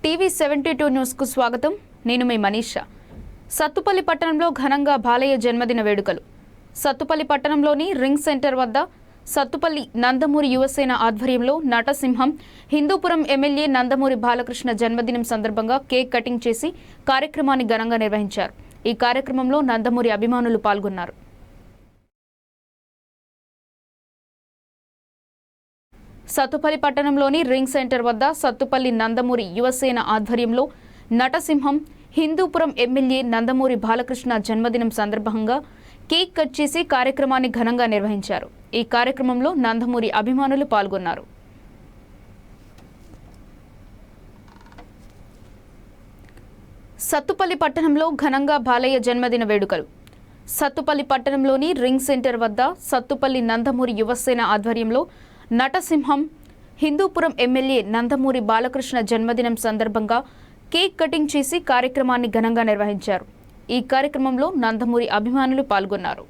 టీవీ72 news కు స్వాగతం. నేను మీ మనీషా. సత్తుపల్లి పట్టణంలో ఘనంగా బాలయ్య జన్మదిన వేడుకలు. సత్తుపల్లి పట్టణంలోని రింగ్ సెంటర్ వద్ద సత్తుపల్లి నందమూరి యువసేన ఆధ్వర్యంలో నటసింహం హిందూపురం ఎమ్మెల్యే నందమూరి బాలకృష్ణ జన్మదినం సందర్భంగా కేక్ కటింగ్ చేసి కార్యక్రమాన్ని ఘనంగా నిర్వహించారు. ఈ కార్యక్రమంలో నందమూరి అభిమానులు పాల్గొన్నారు. సత్తుపల్లి పట్టణంలోని రింగ్ సెంటర్ వద్ద సత్తుపల్లి నందమూరి యువసేన ఆధ్వర్యంలో నటసింహం హిందూపురం ఎమ్మెల్యే నందమూరి బాలకృష్ణ జన్మదినం సందర్భంగా కేక్ కట్ చేసి కార్యక్రమాన్ని ఘనంగా నిర్వహించారు. ఈ కార్యక్రమంలో నందమూరి అభిమానులు పాల్గొన్నారు. సత్తుపల్లి పట్టణంలో ఘనంగా బాలయ్య జన్మదిన వేడుకలు. సత్తుపల్లి పట్టణంలోని రింగ్ సెంటర్ వద్ద సత్తుపల్లి నందమూరి యువసేన ఆధ్వర్యంలో నటసింహం హిందూపురం ఎమ్మెల్యే నందమూరి బాలకృష్ణ జన్మదినం సందర్భంగా కేక్ కటింగ్ చేసి కార్యక్రమాన్ని ఘనంగా నిర్వహించారు. ఈ కార్యక్రమంలో నందమూరి అభిమానులు పాల్గొన్నారు.